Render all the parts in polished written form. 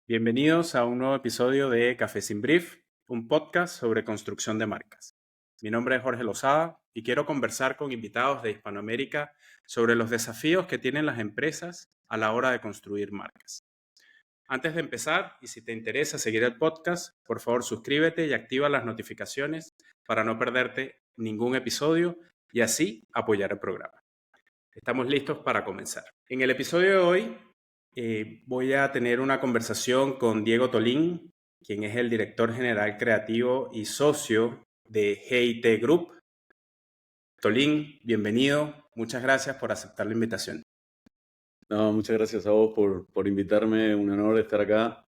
Bienvenidos a un nuevo episodio de Café sin Brief, un podcast sobre construcción de marcas. Mi nombre es Jorge Lozada y quiero conversar con invitados de Hispanoamérica sobre los desafíos que tienen las empresas a la hora de construir marcas. Antes de empezar, y si te interesa seguir el podcast, por favor suscríbete y activa las notificaciones para no perderte ningún episodio y así apoyar el programa. Estamos listos para comenzar. En el episodio de hoy voy a tener una conversación con Diego Tolín, quien es el director general creativo y socio de GIT Group. Tolín, bienvenido. Muchas gracias por aceptar la invitación. No, muchas gracias a vos por invitarme. Un honor estar acá.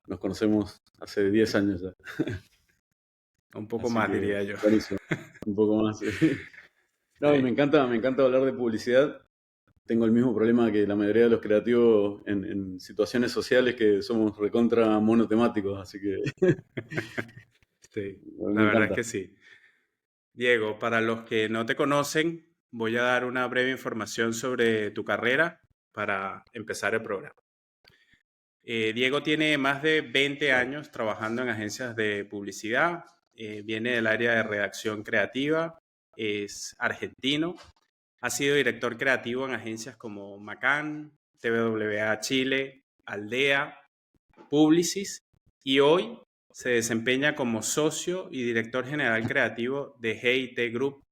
Nos conocemos hace 10 años ya. Un poco Así más, que diría yo. buenísimo. Un poco más. No, Sí. me encanta hablar de publicidad. Tengo el mismo problema que la mayoría de los creativos en situaciones sociales, que somos recontra monotemáticos, así que Sí, la me verdad es encanta. que sí. Diego, para los que no te conocen, voy a dar una breve información sobre tu carrera para empezar el programa. Diego tiene más de 20 años trabajando en agencias de publicidad, viene del área de redacción creativa, es argentino, ha sido director creativo en agencias como Macan, TWA Chile, Aldea, Publicis y hoy se desempeña como socio y director general creativo de GIT Group,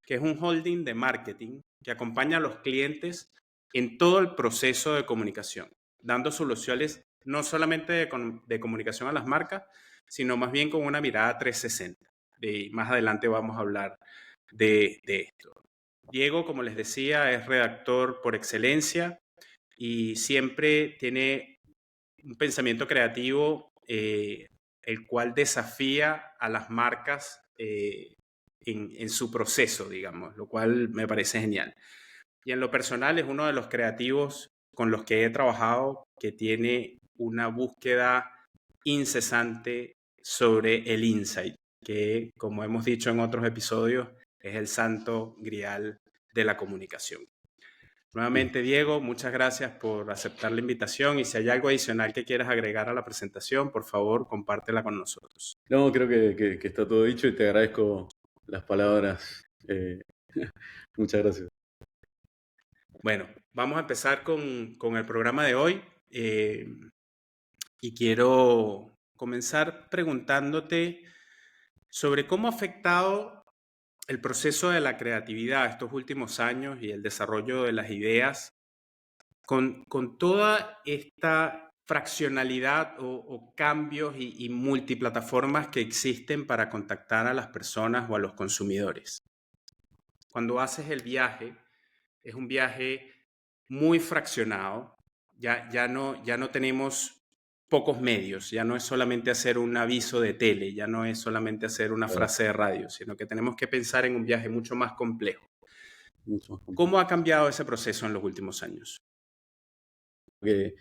que es un holding de marketing que acompaña a los clientes en todo el proceso de comunicación, dando soluciones no solamente de comunicación a las marcas, sino más bien con una mirada 360. Y más adelante vamos a hablar de esto. Diego, como les decía, es redactor por excelencia y siempre tiene un pensamiento creativo el cual desafía a las marcas en su proceso, digamos, lo cual me parece genial. Y en lo personal es uno de los creativos con los que he trabajado que tiene una búsqueda incesante sobre el insight, que como hemos dicho en otros episodios, es el santo grial de la comunicación. Nuevamente, Diego, muchas gracias por aceptar la invitación y si hay algo adicional que quieras agregar a la presentación, por favor, compártela con nosotros. No, creo que está todo dicho y te agradezco las palabras. Muchas gracias. Bueno, vamos a empezar con el programa de hoy y quiero comenzar preguntándote sobre cómo ha afectado el proceso de la creatividad estos últimos años y el desarrollo de las ideas con toda esta fraccionalidad o cambios y multiplataformas que existen para contactar a las personas o a los consumidores. Cuando haces el viaje, es un viaje muy fraccionado, ya no tenemos pocos medios, ya no es solamente hacer un aviso de tele, ya no es solamente hacer una Claro, frase de radio, sino que tenemos que pensar en un viaje mucho más complejo. mucho más complejo. ¿Cómo ha cambiado ese proceso en los últimos años? Que,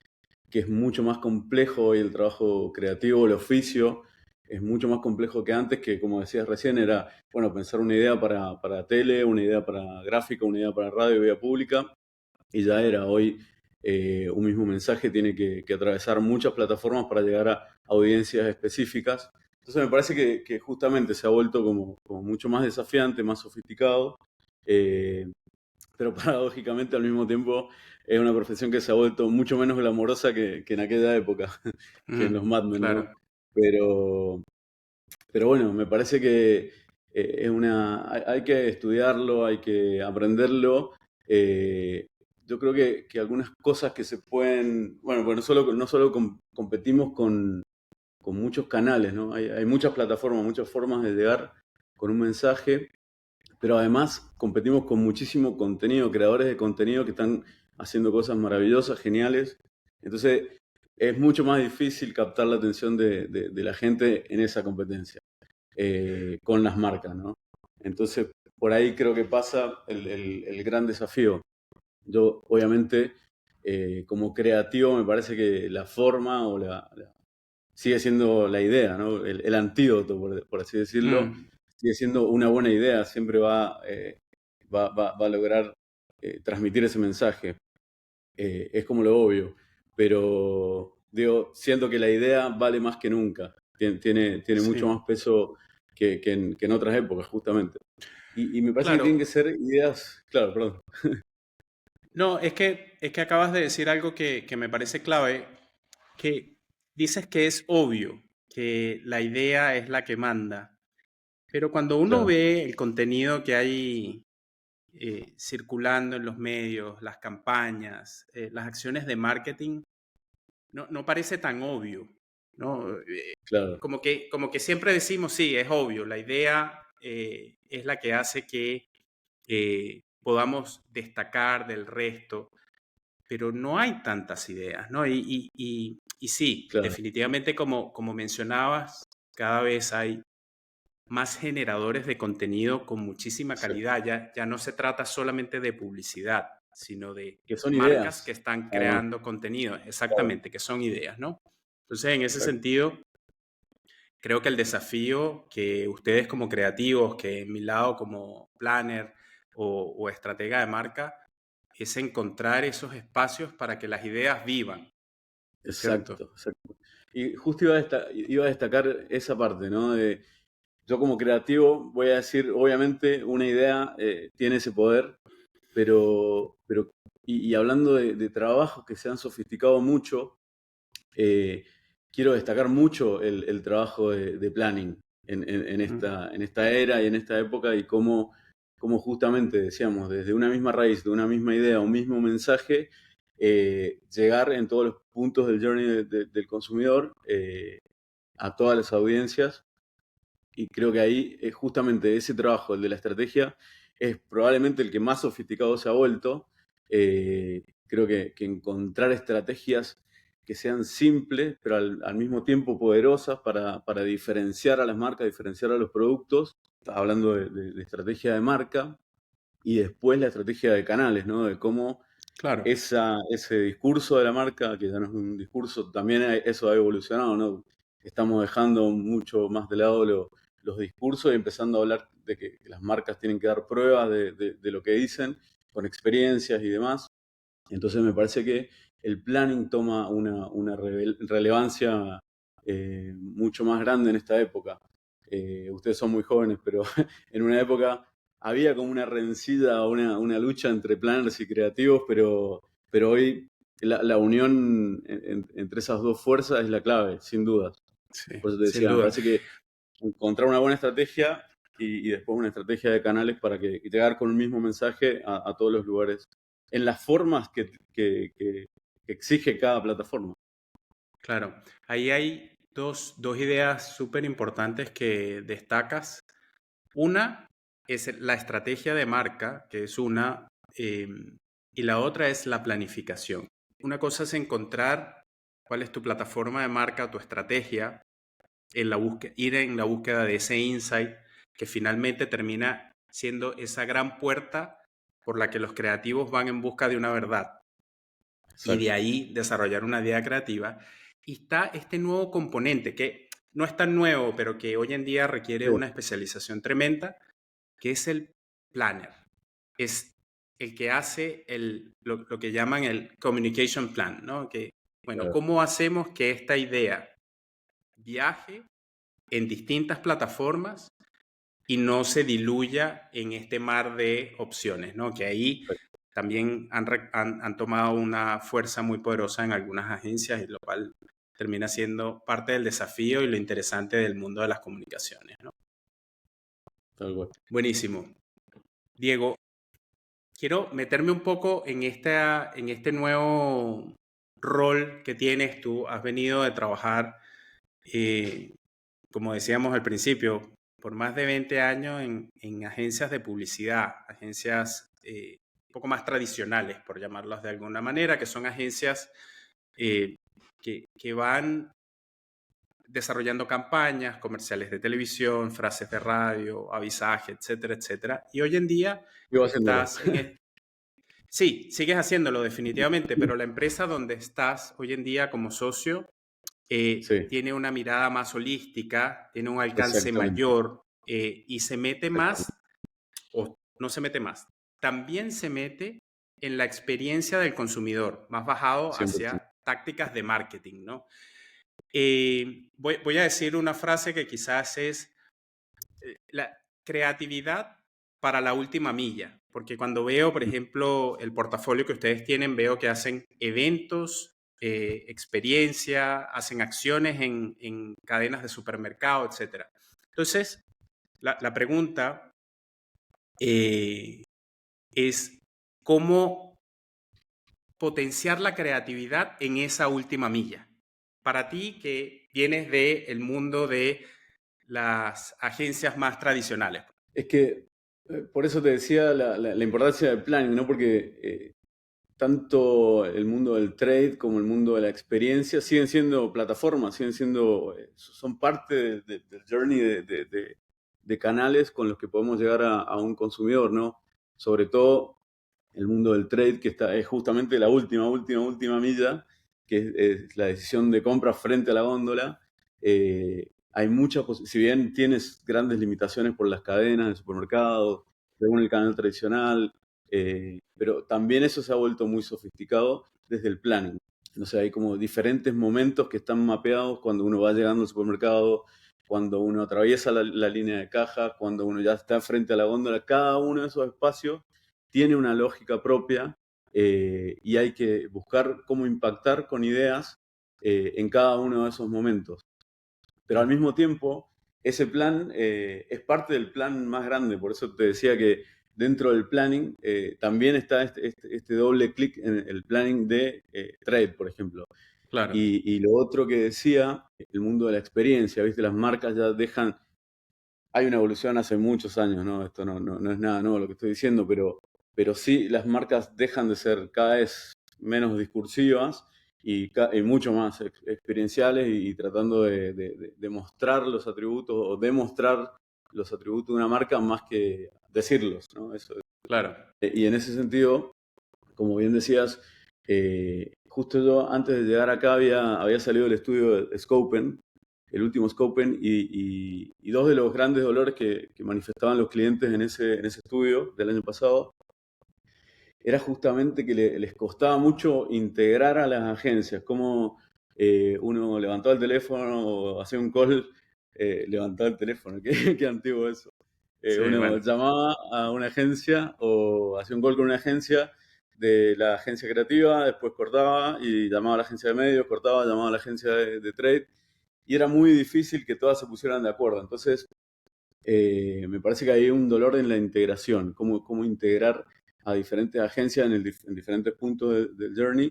que es mucho más complejo hoy el trabajo creativo, el oficio, es mucho más complejo que antes, que como decías recién, era, bueno, pensar una idea para tele, una idea para gráfica, una idea para radio, vía pública, y ya era. Hoy un mismo mensaje tiene que atravesar muchas plataformas para llegar a audiencias específicas. Entonces me parece que justamente se ha vuelto como mucho más desafiante, más sofisticado, eh, pero paradójicamente al mismo tiempo es una profesión que se ha vuelto mucho menos glamorosa que en aquella época, que en los Mad Men, ¿no? Claro. Pero, pero bueno, me parece que hay que estudiarlo, hay que aprenderlo. Yo creo que algunas cosas que se pueden, bueno, pues no solo competimos con muchos canales, ¿no? Hay muchas plataformas, muchas formas de llegar con un mensaje, pero además competimos con muchísimo contenido, creadores de contenido que están haciendo cosas maravillosas, geniales. Entonces es mucho más difícil captar la atención de la gente en esa competencia, con las marcas, ¿no? Entonces por ahí creo que pasa el gran desafío. Yo obviamente, como creativo, me parece que la forma sigue siendo la idea, ¿no? El antídoto, por así decirlo, Mm. sigue siendo una buena idea, siempre va a lograr transmitir ese mensaje. Es como lo obvio, pero digo, siento que la idea vale más que nunca. Tiene mucho Sí, más peso que en otras épocas, justamente. Y me parece que tienen que claro. ser ideas, claro, perdón, No, es que acabas de decir algo que me parece clave, que dices que es obvio, que la idea es la que manda, pero cuando uno claro, ve el contenido que hay circulando en los medios, las campañas, las acciones de marketing, no parece tan obvio, ¿no? claro, Como que siempre decimos, sí, es obvio, la idea es la que hace que podamos destacar del resto, pero no hay tantas ideas, ¿no? Y sí, claro, definitivamente como mencionabas, cada vez hay más generadores de contenido con muchísima exacto. calidad. Ya no se trata solamente de publicidad, sino de Que son marcas que ideas, están además. creando contenido, Claro, exactamente, que son ideas, ¿no? Entonces, en ese exacto. sentido, creo que el desafío que ustedes como creativos, que en mi lado como planner o estratega de marca, es encontrar esos espacios para que las ideas vivan, ¿cierto? Exacto, exacto. Y justo iba a destacar esa parte, ¿no? Yo como creativo voy a decir, obviamente, una idea tiene ese poder, pero y hablando de trabajos que se han sofisticado mucho, eh, quiero destacar mucho el trabajo de planning Mm, en esta era y en esta época y cómo justamente, decíamos, desde una misma raíz, de una misma idea, un mismo mensaje, llegar en todos los puntos del journey del consumidor a todas las audiencias y creo que ahí es justamente ese trabajo, el de la estrategia, es probablemente el que más sofisticado se ha vuelto. Creo que encontrar estrategias que sean simples, pero al mismo tiempo poderosas para diferenciar a las marcas, diferenciar a los productos. Estaba hablando de estrategia de marca y después la estrategia de canales, ¿no? De cómo claro, ese discurso de la marca, que ya no es un discurso, también eso ha evolucionado, ¿no? Estamos dejando mucho más de lado los discursos y empezando a hablar de que las marcas tienen que dar pruebas de lo que dicen, con experiencias y demás. Entonces me parece que el planning toma una relevancia mucho más grande en esta época. Ustedes son muy jóvenes, pero en una época había como una rencilla, una lucha entre planners y creativos, pero hoy la unión entre esas dos fuerzas es la clave, sin dudas. sí, Por eso te sin decía, me duda. parece que encontrar una buena estrategia y después una estrategia de canales para que y llegar con el mismo mensaje a todos los lugares en las formas que exige cada plataforma. Claro, ahí hay dos ideas súper importantes que destacas. Una es la estrategia de marca, que es una, y la otra es la planificación. Una cosa es encontrar cuál es tu plataforma de marca, tu estrategia, en la búsqueda, ir en la búsqueda de ese insight que finalmente termina siendo esa gran puerta por la que los creativos van en busca de una verdad y de Exacto. ahí desarrollar una idea creativa. Y está este nuevo componente que no es tan nuevo, pero que hoy en día requiere Sí, una especialización tremenda, que es el planner. Es el que hace lo que llaman el communication plan, ¿no? Que, bueno, claro, ¿cómo hacemos que esta idea viaje en distintas plataformas y no se diluya en este mar de opciones, ¿no? Que ahí exacto, también han tomado una fuerza muy poderosa en algunas agencias, y lo cual termina siendo parte del desafío y lo interesante del mundo de las comunicaciones, ¿no? tal cual. Buenísimo. Diego, quiero meterme un poco en este nuevo rol que tienes tú. Has venido de trabajar, eh, como decíamos al principio, por más de 20 años en agencias de publicidad, agencias un poco más tradicionales, por llamarlas de alguna manera, que son agencias eh, que van desarrollando campañas, comerciales de televisión, frases de radio, avisaje, etcétera, etcétera. Y hoy en día Sigo haciéndolo. estás en... Sí, sigues haciéndolo definitivamente, pero la empresa donde estás hoy en día como socio Sí, tiene una mirada más holística, tiene un alcance exactamente, mayor y se mete exactamente. más, o no se mete más, también se mete en la experiencia del consumidor, más bajado 100%. hacia tácticas de marketing, ¿no? Voy a decir una frase que quizás es la creatividad para la última milla, porque cuando veo, por ejemplo, el portafolio que ustedes tienen, veo que hacen eventos, experiencia, hacen acciones en cadenas de supermercado, etcétera. Entonces, la pregunta es cómo potenciar la creatividad en esa última milla. Para ti, que vienes del mundo de las agencias más tradicionales. Es que por eso te decía la importancia del planning, ¿no? Porque tanto el mundo del trade como el mundo de la experiencia siguen siendo plataformas, siguen siendo, son parte del journey de canales con los que podemos llegar a un consumidor, ¿no? Sobre todo el mundo del trade, que es justamente la última milla, que es la decisión de compra frente a la góndola. Hay muchas, si bien tienes grandes limitaciones por las cadenas de supermercados, según el canal tradicional, pero también eso se ha vuelto muy sofisticado desde el planning. O sea, hay como diferentes momentos que están mapeados cuando uno va llegando al supermercado, cuando uno atraviesa la línea de caja, cuando uno ya está frente a la góndola. Cada uno de esos espacios tiene una lógica propia, y hay que buscar cómo impactar con ideas en cada uno de esos momentos. Pero al mismo tiempo, ese plan es parte del plan más grande. Por eso te decía que dentro del planning también está este doble clic en el planning de trade, por ejemplo. Claro. Y lo otro que decía, el mundo de la experiencia, ¿viste? Las marcas ya dejan... Hay una evolución hace muchos años, ¿no? Esto no es nada nuevo lo que estoy diciendo, pero sí las marcas dejan de ser cada vez menos discursivas y mucho más experienciales y tratando de mostrar los atributos o demostrar los atributos de una marca más que decirlos, ¿no? Eso, Claro. y en ese sentido, como bien decías, justo yo antes de llegar acá había salido el estudio de Scopen, el último Scopen, y dos de los grandes dolores que manifestaban los clientes en ese estudio del año pasado era justamente que les costaba mucho integrar a las agencias, como uno levantaba el teléfono o hacía un call, levantaba el teléfono, qué antiguo eso. Sí, Uno bueno. llamaba a una agencia o hacía un call con una agencia de la agencia creativa, después cortaba y llamaba a la agencia de medios, cortaba, llamaba a la agencia de trade, y era muy difícil que todas se pusieran de acuerdo. Entonces, me parece que hay un dolor en la integración, cómo integrar a diferentes agencias en diferentes puntos del journey.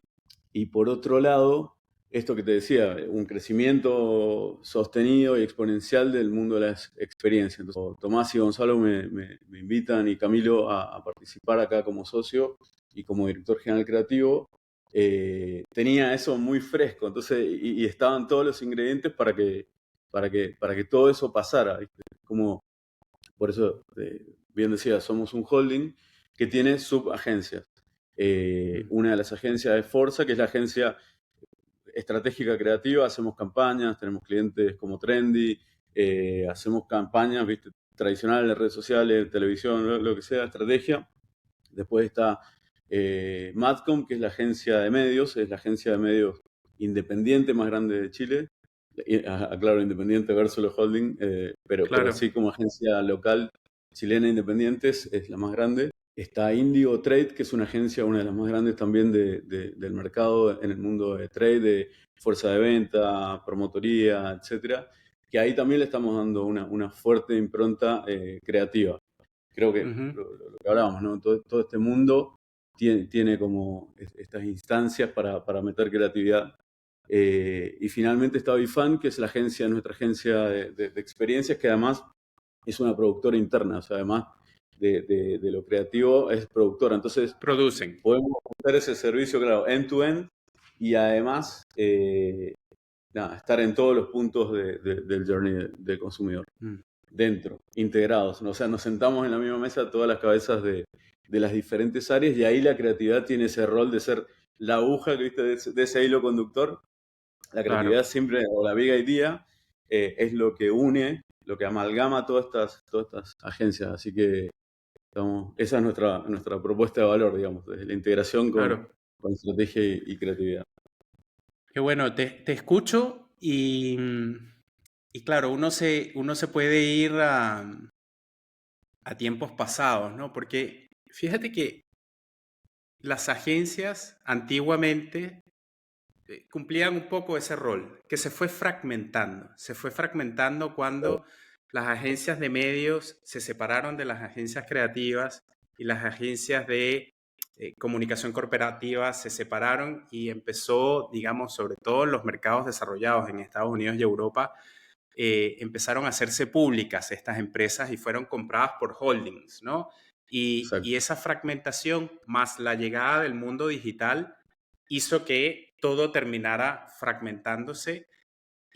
Y por otro lado, esto que te decía, un crecimiento sostenido y exponencial del mundo de las experiencias. Entonces, Tomás y Gonzalo me invitan, y Camilo a participar acá como socio y como director general creativo. Tenía eso muy fresco, entonces, y estaban todos los ingredientes para que todo eso pasara, ¿viste? Como, por eso, bien decía, somos un holding que tiene subagencias. Una de las agencias es Forza, que es la agencia estratégica creativa. Hacemos campañas, tenemos clientes como Trendy, hacemos campañas, ¿viste? Tradicionales, redes sociales, televisión, lo que sea, estrategia. Después está Madcom, que es la agencia de medios, es la agencia de medios independiente más grande de Chile. Aclaro, independiente versus los holding, pero Claro. sí, como agencia local chilena independiente es la más grande. Está Indigo Trade, que es una agencia, una de las más grandes también del mercado en el mundo de trade, de fuerza de venta, promotoría, etcétera, que ahí también le estamos dando una fuerte impronta creativa. Creo que Ujú. lo que hablábamos, ¿no? Todo este mundo tiene como estas instancias para meter creatividad. Y finalmente está Bifan, que es nuestra agencia de experiencias, que además es una productora interna, o sea, además de lo creativo, es productora. Entonces, Producen. podemos hacer ese servicio, claro, end-to-end, y además nada, estar en todos los puntos del journey del consumidor, Mm. dentro, integrados. ¿No? O sea, nos sentamos en la misma mesa todas las cabezas de las diferentes áreas, y ahí la creatividad tiene ese rol de ser la aguja, ¿viste? De ese hilo conductor. La Claro. creatividad siempre, o la big idea, es lo que une, lo que amalgama todas estas agencias. Así que esa es nuestra propuesta de valor, digamos, desde la integración con, Claro. con estrategia y creatividad. Qué bueno, te escucho y claro, uno se puede ir a tiempos pasados, ¿no? Porque fíjate que las agencias antiguamente cumplían un poco ese rol, que se fue fragmentando. Se fue fragmentando cuando las agencias de medios se separaron de las agencias creativas y las agencias de comunicación corporativa se separaron y empezó, digamos, sobre todo en los mercados desarrollados en Estados Unidos y Europa, empezaron a hacerse públicas estas empresas y fueron compradas por holdings, ¿no? Y Exacto. esa fragmentación más la llegada del mundo digital hizo que todo terminara fragmentándose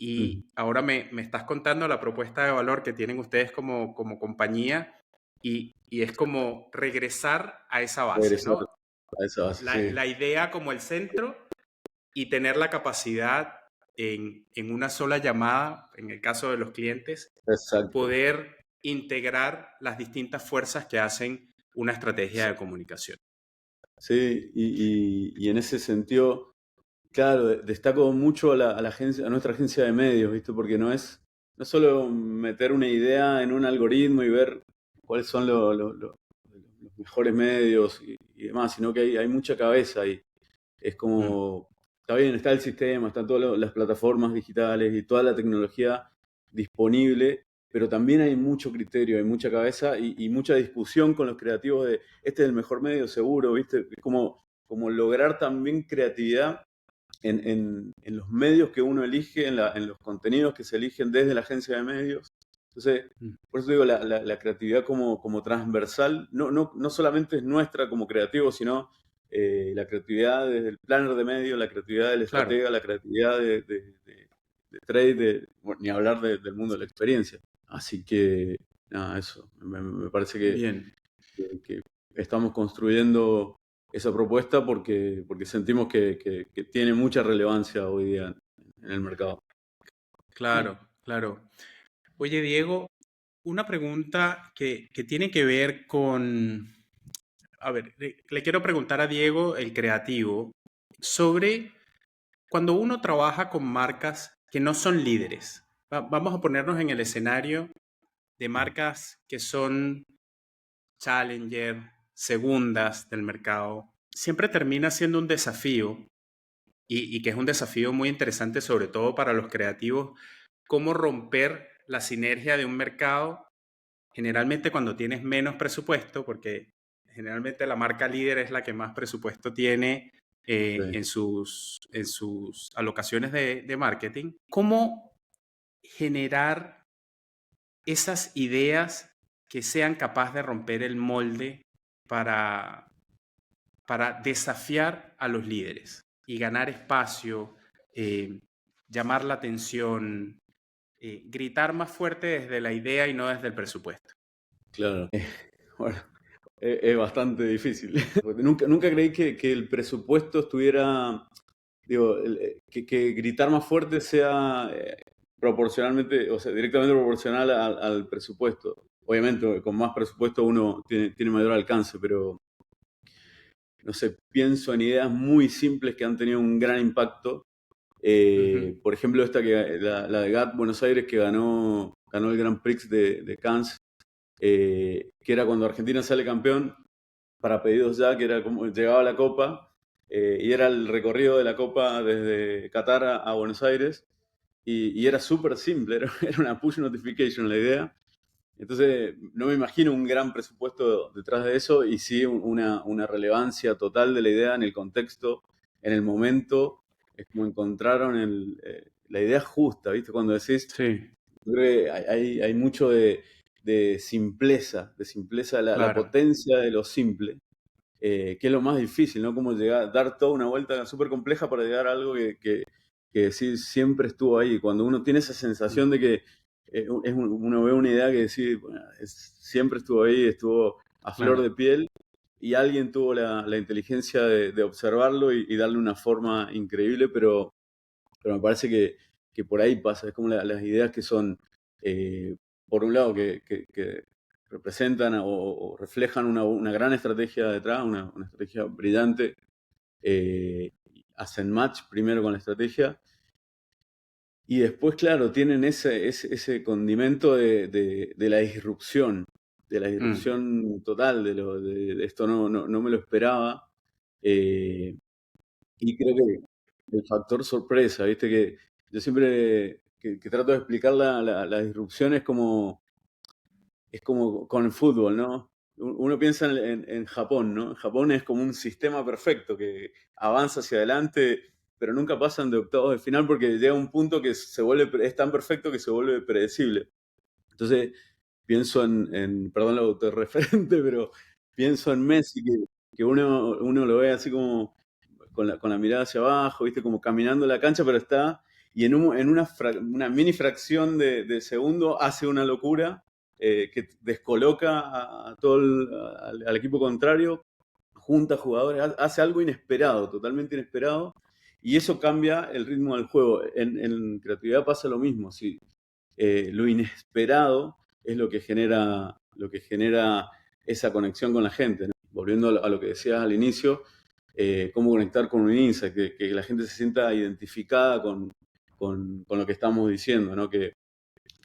Ujú. y ahora me estás contando la propuesta de valor que tienen ustedes como compañía y es como regresar a esa base, Regresar ¿no? a esa base, sí. La idea como el centro y tener la capacidad en una sola llamada, en el caso de los clientes, Exacto. poder integrar las distintas fuerzas que hacen una estrategia de comunicación. Sí, y en ese sentido, claro, destaco mucho a la agencia, a nuestra agencia de medios, ¿viste? Porque no es solo meter una idea en un algoritmo y ver cuáles son los mejores medios y demás, sino que hay mucha cabeza ahí. Es Mm, como, está bien, está el sistema, están todas las plataformas digitales y toda la tecnología disponible, pero también hay mucho criterio, hay mucha cabeza y mucha discusión con los creativos de este es el mejor medio seguro, ¿viste? Es como lograr también creatividad en los medios que uno elige, en los contenidos que se eligen desde la agencia de medios. Entonces, mm. por eso digo, la creatividad como transversal, no solamente es nuestra como creativos, sino la creatividad desde el planner de medios, la creatividad del Claro, estratega, la creatividad de trade, bueno, ni hablar del mundo de la experiencia. Así que, nada, eso, me parece bien. que estamos construyendo esa propuesta porque sentimos que tiene mucha relevancia hoy día en el mercado. Claro, claro. Oye, Diego, una pregunta que tiene que ver con, a ver, le quiero preguntar a Diego, el creativo, sobre cuando uno trabaja con marcas que no son líderes. Vamos a ponernos en el escenario de marcas que son challenger, segundas del mercado. Siempre termina siendo un desafío y que es un desafío muy interesante, sobre todo para los creativos, cómo romper la sinergia de un mercado, generalmente cuando tienes menos presupuesto, porque generalmente la marca líder es la que más presupuesto tiene Sí, en sus alocaciones de marketing. ¿Cómo generar esas ideas que sean capaces de romper el molde para, para desafiar a los líderes y ganar espacio, eh, llamar la atención, gritar más fuerte desde la idea y no desde el presupuesto? claro. Bueno, es bastante difícil. Porque nunca creí que el presupuesto estuviera, digo, que gritar más fuerte sea proporcionalmente, o sea, directamente proporcional al presupuesto. Obviamente, con más presupuesto uno tiene mayor alcance, pero no sé, pienso en ideas muy simples que han tenido un gran impacto. Ujú, Por ejemplo, la de GAT Buenos Aires que ganó el Grand Prix de Cannes, que era cuando Argentina sale campeón, para pedidos ya, que era como llegaba la Copa, y era el recorrido de la Copa desde Qatar a Buenos Aires, y era súper simple, era una push notification la idea. Entonces, no me imagino un gran presupuesto detrás de eso y sí una relevancia total de la idea en el contexto, en el momento. Es como encontraron la idea justa, ¿viste? Cuando decís, sí, yo creo que hay mucho de simpleza, la claro, potencia de lo simple, que es lo más difícil, ¿no? Como llegar, dar toda una vuelta súper compleja para llegar a algo que sí, siempre estuvo ahí. Cuando uno tiene esa mm, sensación de que uno ve una idea que sí, bueno, siempre estuvo ahí, estuvo a flor claro, de piel, y alguien tuvo la inteligencia de observarlo y darle una forma increíble, pero me parece que por ahí pasa. Es como las ideas que son, por un lado, que representan o reflejan una gran estrategia detrás, una estrategia brillante, hacen match primero con la estrategia y después, claro, tienen ese condimento de la disrupción, Mm, total, de esto no me lo esperaba. Eh, y creo que el factor sorpresa, viste que yo siempre que trato de explicar la disrupción es como con el fútbol, ¿no? Uno piensa en Japón, ¿no? Japón es como un sistema perfecto que avanza hacia adelante, pero nunca pasan de octavos de final porque llega un punto que es tan perfecto que se vuelve predecible. Entonces, pienso perdón lo autorreferente, pero pienso en Messi, que uno lo ve así como con la mirada hacia abajo, ¿viste? Como caminando la cancha, pero está, y en una mini fracción de segundo hace una locura que descoloca a todo al equipo contrario, junta jugadores, hace algo inesperado, totalmente inesperado, y eso cambia el ritmo del juego. En creatividad pasa lo mismo, sí. Lo inesperado es lo que genera esa conexión con la gente, ¿no? Volviendo a lo que decías al inicio, cómo conectar con un insight, que la gente se sienta identificada con lo que estamos diciendo, ¿no? Que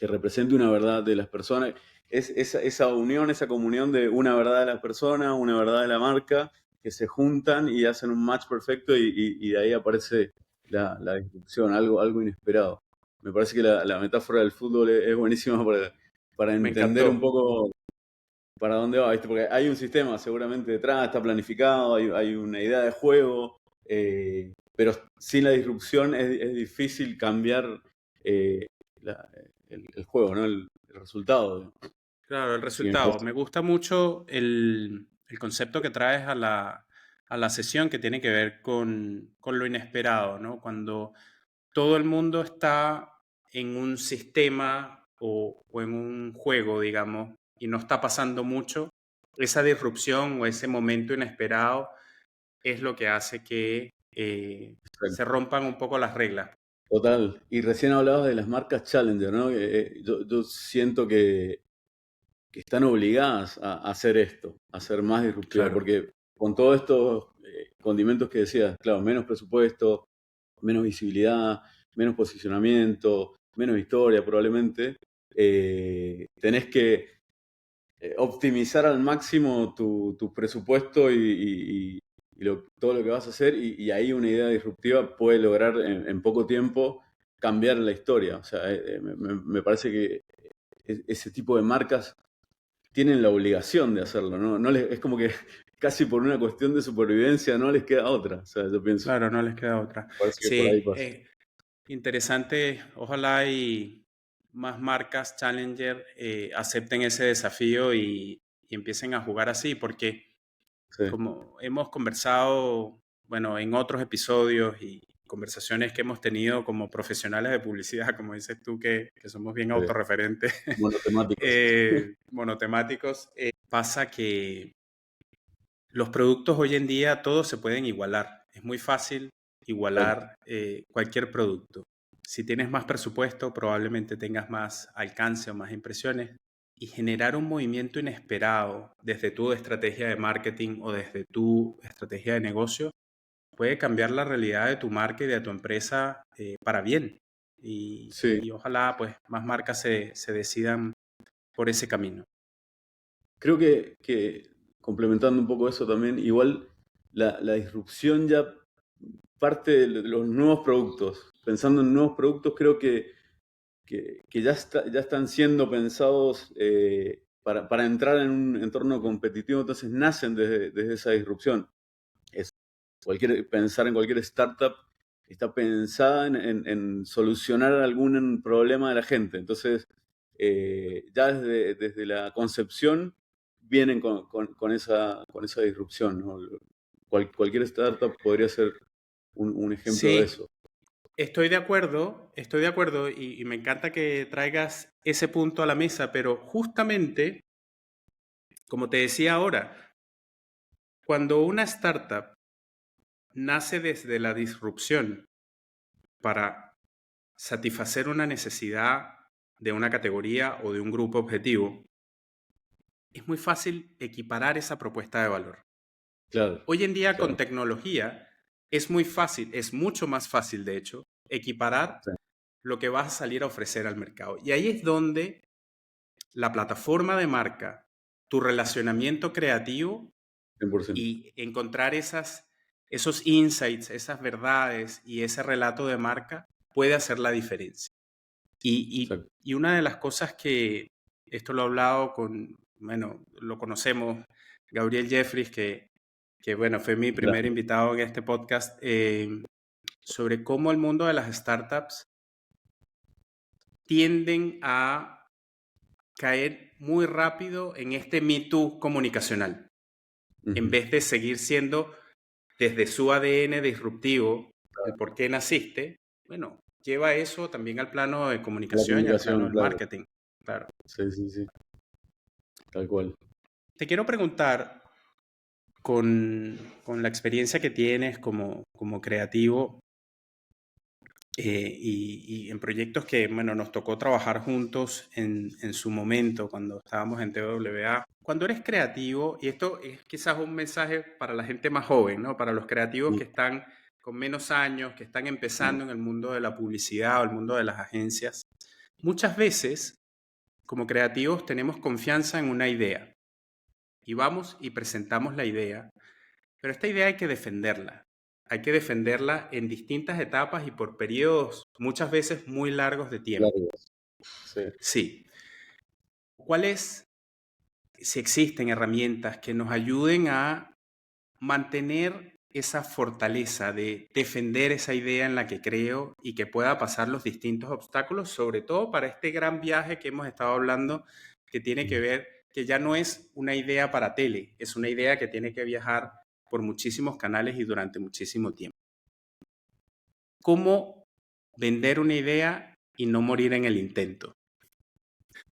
represente una verdad de las personas. Es esa unión, esa comunión de una verdad de las personas, una verdad de la marca, que se juntan y hacen un match perfecto y de ahí aparece la disrupción, algo inesperado. Me parece que la metáfora del fútbol es buenísima para me entender un encantó. poco para dónde va, ¿viste? Porque hay un sistema seguramente detrás, está planificado, hay una idea de juego, pero sin la disrupción es difícil cambiar eh, la- el juego, ¿no? El resultado. ¿No? Claro, el Así que me resultado. parece- Me gusta mucho el concepto que traes a la sesión que tiene que ver con lo inesperado, ¿no? Cuando todo el mundo está en un sistema o en un juego, digamos, y no está pasando mucho, esa disrupción o ese momento inesperado es lo que hace que se rompan un poco las reglas. Total. Y recién hablabas de las marcas Challenger, ¿no? Yo siento que están obligadas a hacer esto, a ser más disruptivas, Claro. porque con todos estos condimentos que decías, claro, menos presupuesto, menos visibilidad, menos posicionamiento, menos historia probablemente, tenés que optimizar al máximo tu presupuesto todo lo que vas a hacer y ahí una idea disruptiva puede lograr en poco tiempo cambiar la historia. O sea, me parece que ese tipo de marcas tienen la obligación de hacerlo, ¿no? Es como que casi por una cuestión de supervivencia no les queda otra. O sea, yo pienso, Claro, no les queda otra. parece que por ahí Sí, pasa. interesante. Ojalá y más marcas Challenger acepten ese desafío y empiecen a jugar así, porque Sí, como hemos conversado, bueno, en otros episodios y conversaciones que hemos tenido como profesionales de publicidad, como dices tú, que somos bien sí. autorreferentes, Monotemáticos. monotemáticos, pasa que los productos hoy en día todos se pueden igualar. Es muy fácil Claro. igualar cualquier producto. Si tienes más presupuesto, probablemente tengas más alcance o más impresiones. Y generar un movimiento inesperado desde tu estrategia de marketing o desde tu estrategia de negocio puede cambiar la realidad de tu marca y de tu empresa para bien. Sí, Y ojalá pues más marcas se decidan por ese camino. creo que complementando un poco eso también, igual la disrupción ya parte de los nuevos productos. Pensando en nuevos productos, creo que ya están siendo pensados para entrar en un entorno competitivo, entonces nacen desde esa disrupción. Pensar en cualquier startup está pensada en solucionar algún problema de la gente. Entonces, ya desde la concepción vienen con esa disrupción, ¿no? Cualquier startup podría ser un ejemplo de Sí, eso. estoy de acuerdo y me encanta que traigas ese punto a la mesa, pero justamente, como te decía ahora, cuando una startup nace desde la disrupción para satisfacer una necesidad de una categoría o de un grupo objetivo, es muy fácil equiparar esa propuesta de valor. Claro, Hoy en día con claro. tecnología es muy fácil, es mucho más fácil, de hecho, equiparar Sí, lo que vas a salir a ofrecer al mercado. Y ahí es donde la plataforma de marca, tu relacionamiento creativo 100%. y encontrar esos insights, esas verdades y ese relato de marca puede hacer la diferencia. Exacto. Y una de las cosas que, esto lo he hablado con, bueno, lo conocemos, Gabriel Jeffries, que bueno, fue mi primer Grande. invitado en este podcast, sobre cómo el mundo de las startups tienden a caer muy rápido en este Me Too comunicacional, en Ujú. vez de seguir siendo desde su ADN disruptivo, el por qué naciste, bueno, lleva eso también al plano de La comunicación y al plano comunicación, del claro. marketing. Claro. Sí, sí, sí, tal cual. Te quiero preguntar, con la experiencia que tienes como creativo, y en proyectos que, bueno, nos tocó trabajar juntos en su momento cuando estábamos en TWA. Cuando eres creativo, y esto es quizás un mensaje para la gente más joven, ¿no? Para los creativos Mm, que están con menos años, que están mm, empezando en el mundo de la publicidad o el mundo de las agencias. Muchas veces, como creativos, tenemos confianza en una idea y vamos y presentamos la idea, pero esta idea hay que defenderla. Hay que defenderla en distintas etapas y por periodos muchas veces muy largos de tiempo. largas, sí. Sí. ¿Cuáles, si existen herramientas que nos ayuden a mantener esa fortaleza de defender esa idea en la que creo y que pueda pasar los distintos obstáculos, sobre todo para este gran viaje que hemos estado hablando, que tiene que Mm. ver, que ya no es una idea para tele, es una idea que tiene que viajar por muchísimos canales y durante muchísimo tiempo? ¿Cómo vender una idea y no morir en el intento?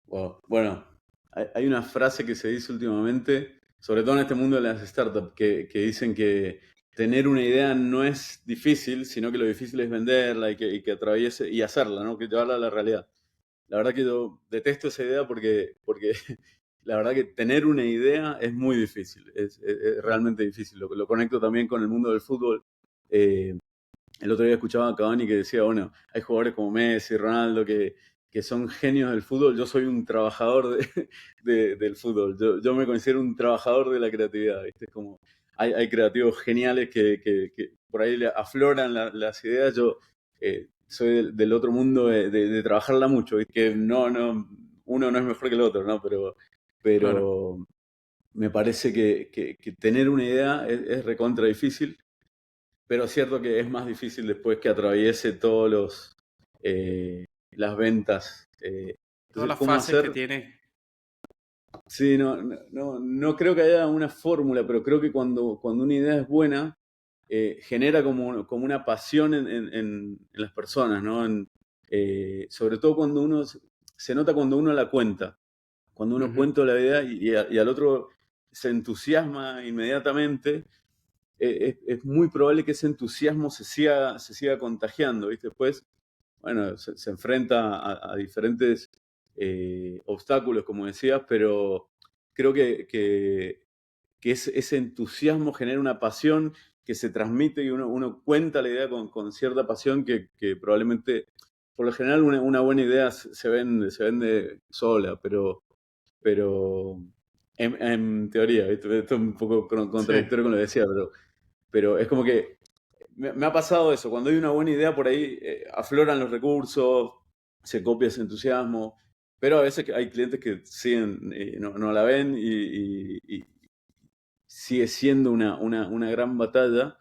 Wow. Bueno, hay una frase que se dice últimamente, sobre todo en este mundo de las startups, que dicen que tener una idea no es difícil, sino que lo difícil es venderla y que atraviese y hacerla, ¿no? Que llevarla a la realidad. La verdad que yo detesto esa idea porque la verdad que tener una idea es muy difícil, es realmente difícil. Lo conecto también con el mundo del fútbol. Eh, el otro día escuchaba a Cavani que decía, bueno, hay jugadores como Messi, Ronaldo, que son genios del fútbol. Yo soy un trabajador del fútbol. Yo me considero un trabajador de la creatividad, ¿viste? Es como, hay creativos geniales que por ahí le afloran las ideas. Yo soy del otro mundo de trabajarla mucho, ¿viste? Que uno no es mejor que el otro, ¿no? Claro, Pero me parece que tener una idea es recontra difícil, pero es cierto que es más difícil después que atraviese las ventas. todas Entonces, las ¿cómo fases que hacer? tiene. Sí, no creo que haya una fórmula, pero creo que cuando una idea es buena, genera como una pasión en las personas, ¿no? Sobre todo cuando se nota cuando uno la cuenta, cuando uno Ujú. cuenta la idea y al otro se entusiasma inmediatamente. Es muy probable que ese entusiasmo se siga contagiando, ¿viste? Después, bueno, se enfrenta a diferentes obstáculos, como decías, pero creo que ese entusiasmo genera una pasión que se transmite y uno cuenta la idea con cierta pasión que probablemente, por lo general, una buena idea se vende sola, pero en teoría, ¿viste? Esto es un poco Sí, contradictorio con lo que decía, pero es como que me ha pasado eso. Cuando hay una buena idea por ahí, afloran los recursos, se copia ese entusiasmo, pero a veces hay clientes que siguen, no la ven y sigue siendo una gran batalla.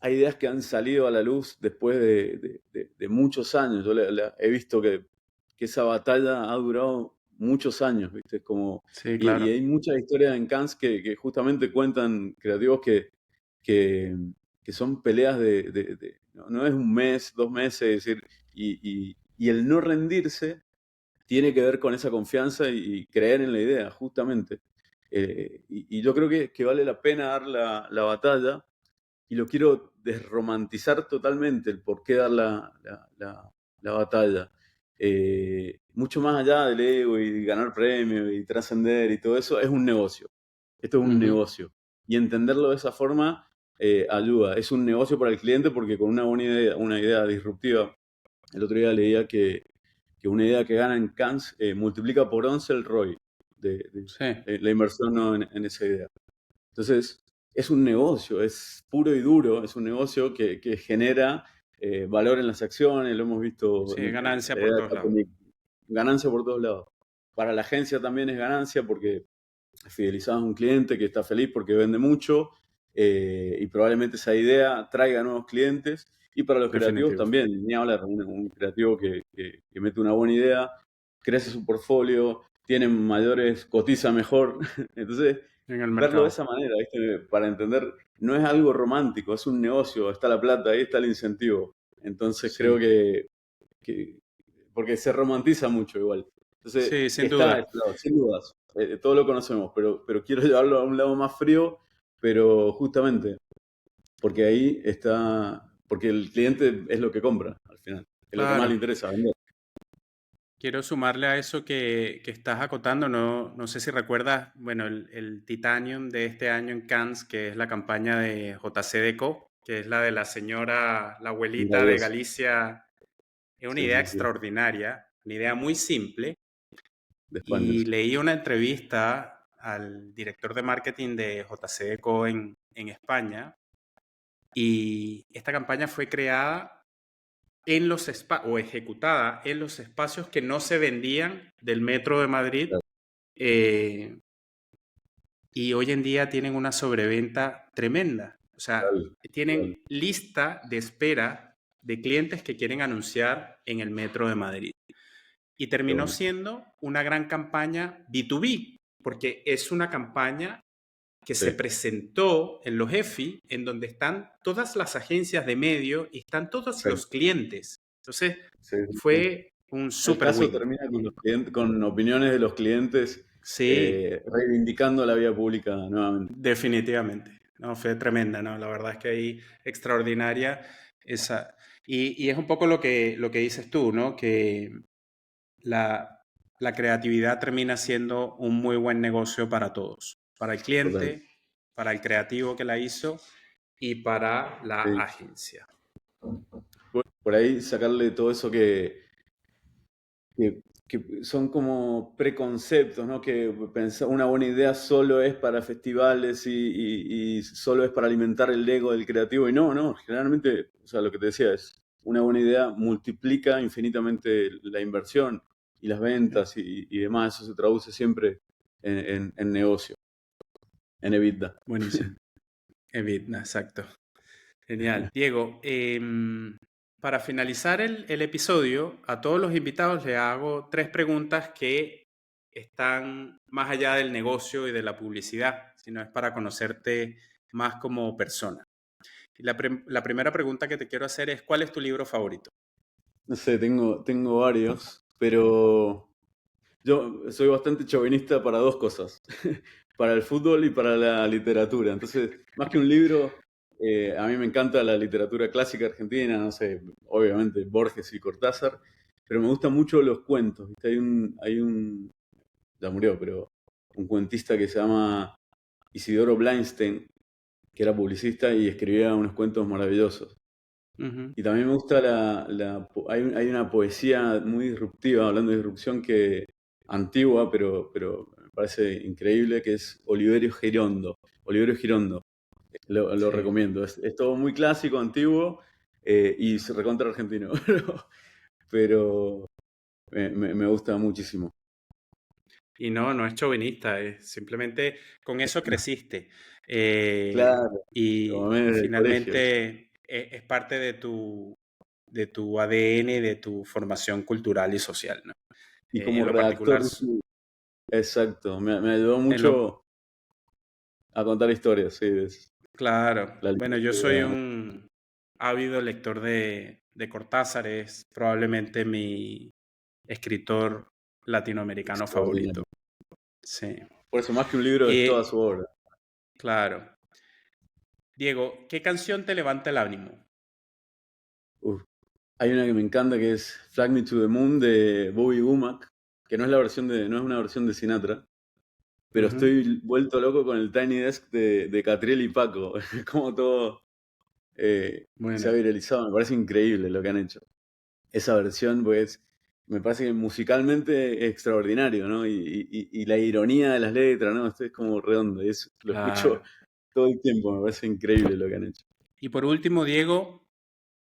Hay ideas que han salido a la luz después de muchos años. Yo he visto que esa batalla ha durado muchos años, ¿viste? sí, Y claro. hay muchas historias en Cannes que justamente cuentan creativos que, que son peleas no es un mes, 2 meses, es decir, y el no rendirse tiene que ver con esa confianza y creer en la idea, justamente. Y yo creo que vale la pena dar la batalla y lo quiero desromantizar totalmente, el por qué dar la batalla. Mucho más allá del ego y ganar premios y trascender y todo eso, es un negocio. Esto es un Ujú. negocio. Y entenderlo de esa forma ayuda. Es un negocio para el cliente porque con una idea disruptiva, el otro día leía que una idea que gana en Cannes multiplica por 11 el ROI Sí, de la inversión, ¿no? en esa idea. Entonces, es un negocio, es puro y duro, es un negocio que genera valor en las acciones, lo hemos visto sí, en ganancia la por idea de todos lados. Capgemini. Ganancia por todos lados. Para la agencia también es ganancia porque fidelizamos a un cliente que está feliz porque vende mucho y probablemente esa idea traiga nuevos clientes. Y para los creativos Definitivo. también, ni hablar, un creativo que mete una buena idea, crece su portfolio, tiene mayores, cotiza mejor. Entonces, En el verlo de mercado. esa manera, ¿viste? Para entender, no es algo romántico, es un negocio, está la plata, ahí está el incentivo. Entonces creo Sí, que porque se romantiza mucho igual. Entonces, sí, sin está duda. ese lado, sin dudas. Todo lo conocemos, pero quiero llevarlo a un lado más frío, pero justamente porque ahí está, porque el cliente es lo que compra al final, es lo que más le Claro. interesa vender. Quiero sumarle a eso que estás acotando. No, no sé si recuerdas, bueno, el Titanium de este año en Cannes, que es la campaña de JC Deco, que es la de la señora, la abuelita de Maravilloso. Galicia. Es una Sí, idea sí, sí. extraordinaria, una idea muy simple. De España, Y sí. leí una entrevista al director de marketing de JC Deco en España. Y esta campaña fue creada en los o ejecutada en los espacios que no se vendían del Metro de Madrid, Claro, eh, y hoy en día tienen una sobreventa tremenda. O sea, total, total. tienen lista de espera de clientes que quieren anunciar en el Metro de Madrid. Y Qué terminó bueno. siendo una gran campaña B2B, porque es una campaña que se Sí, presentó en los EFI, en donde están todas las agencias de medio y están todos los exacto. clientes. Entonces, Sí, sí, sí. fue un El super caso win. termina con los clientes, con opiniones de los clientes Sí, reivindicando la vía pública nuevamente. definitivamente. No, fue tremenda, ¿no? La verdad es que ahí extraordinaria esa. Y es un poco lo que dices tú, ¿no? Que la, la creatividad termina siendo un muy buen negocio para todos, para el Total. cliente, para el creativo que la hizo y para la Sí. agencia. Por ahí sacarle todo eso que son como preconceptos, ¿no? Que pensar una buena idea solo es para festivales y solo es para alimentar el ego del creativo. Y no, no, generalmente, o sea, lo que te decía es, una buena idea multiplica infinitamente la inversión y las Sí. ventas y demás. Eso se traduce siempre en negocio, en EBITDA. Buenísimo. Evitna, exacto. Genial. Diego, para finalizar el episodio, a todos los invitados le hago tres preguntas que están más allá del negocio y de la publicidad, sino es para conocerte más como persona. Y la primera pregunta que te quiero hacer es, ¿cuál es tu libro favorito? No sé, tengo varios, pero yo soy bastante chauvinista para dos cosas, para el fútbol y para la literatura. Entonces, más que un libro, a mí me encanta la literatura clásica argentina, no sé, obviamente Borges y Cortázar, pero me gustan mucho los cuentos. ¿Viste? Ya murió, pero un cuentista que se llama Isidoro Blainstein, que era publicista y escribía unos cuentos maravillosos. Ujú. Y también me gusta hay una poesía muy disruptiva, hablando de disrupción, que antigua, pero me parece increíble, que es Oliverio Girondo. Oliverio Girondo, lo Sí. recomiendo. Es todo muy clásico, antiguo y se recontra argentino, pero me gusta muchísimo. Y no, no es chauvinista, es simplemente con eso creciste. Claro, como Y memes del colegio. finalmente es parte de tu ADN, de tu formación cultural y social, ¿no? Y como En lo particular, redactor, exacto, me ayudó en lo, mucho a contar historias, sí, claro. la Bueno, yo soy literatura. un ávido lector de Cortázar, es probablemente mi escritor latinoamericano favorito. Extraordinario. Sí. Por eso, más que un libro, es toda Y su obra. claro. Diego, ¿qué canción te levanta el ánimo? Uf. Hay una que me encanta que es Flag Me to the Moon de Bobby Womack, que no es una versión de Sinatra, pero Ujú. estoy vuelto loco con el Tiny Desk de Catriel y Paco. Como todo se ha Bueno, viralizado, me parece increíble lo que han hecho. Esa versión, pues, me parece que musicalmente es extraordinario, ¿no? Y la ironía de las letras, ¿no? Esto es como redondo, y eso lo escucho claro. todo el tiempo, me parece increíble lo que han hecho. Y por último, Diego,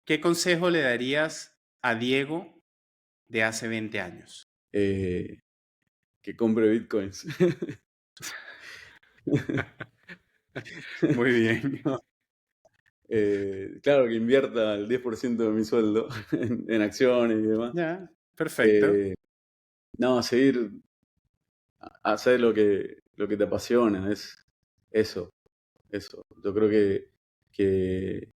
¿qué consejo le darías a Diego de hace 20 años? Eh, que compre bitcoins. Muy bien. No, claro, que invierta el 10% de mi sueldo en acciones y demás. Ya, perfecto. Eh, no, seguir, hacer lo que te apasiona, es eso, eso. Yo creo que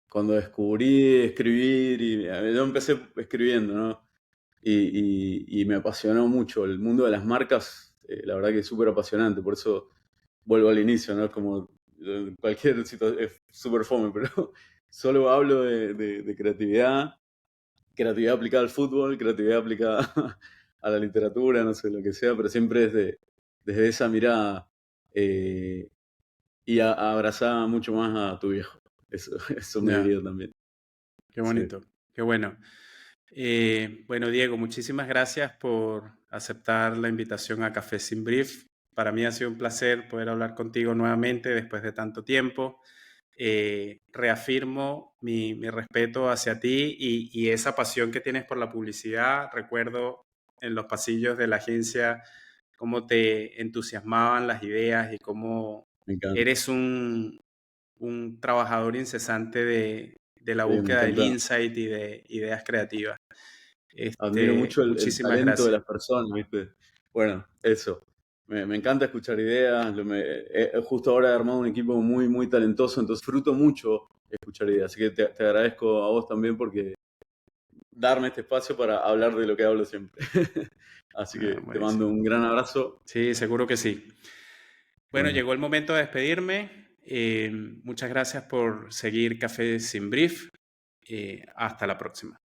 cuando descubrí escribir, yo empecé escribiendo, ¿no? Y me apasionó mucho el mundo de las marcas, la verdad que es súper apasionante, por eso vuelvo al inicio, ¿no? Es como cualquier situación, es súper fome, pero solo hablo de creatividad, creatividad aplicada al fútbol, creatividad aplicada a la literatura, no sé, lo que sea, pero siempre desde esa mirada eh, y abrazar mucho más a tu viejo. Eso, eso me Ya, diría también. qué Sí, bonito, qué bueno. Bueno, Diego, muchísimas gracias por aceptar la invitación a Café Sin Brief. Para mí ha sido un placer poder hablar contigo nuevamente después de tanto tiempo. Reafirmo mi respeto hacia ti y esa pasión que tienes por la publicidad. Recuerdo en los pasillos de la agencia cómo te entusiasmaban las ideas y cómo me encanta. eres un trabajador incesante de la Sí, me búsqueda del encanta. insight y de ideas creativas. Admiro mucho el Muchísimas talento de gracias. las personas, ¿viste? Bueno, eso. Me encanta escuchar ideas. Justo ahora he armado un equipo muy, muy talentoso, entonces fruto mucho escuchar ideas. Así que te agradezco a vos también porque darme este espacio para hablar de lo que hablo siempre. Así Ah, que te mando buenísimo. un gran abrazo. Sí, seguro que sí. Bueno, Bueno. llegó el momento de despedirme. Muchas gracias por seguir Café Sin Brief. Hasta la próxima.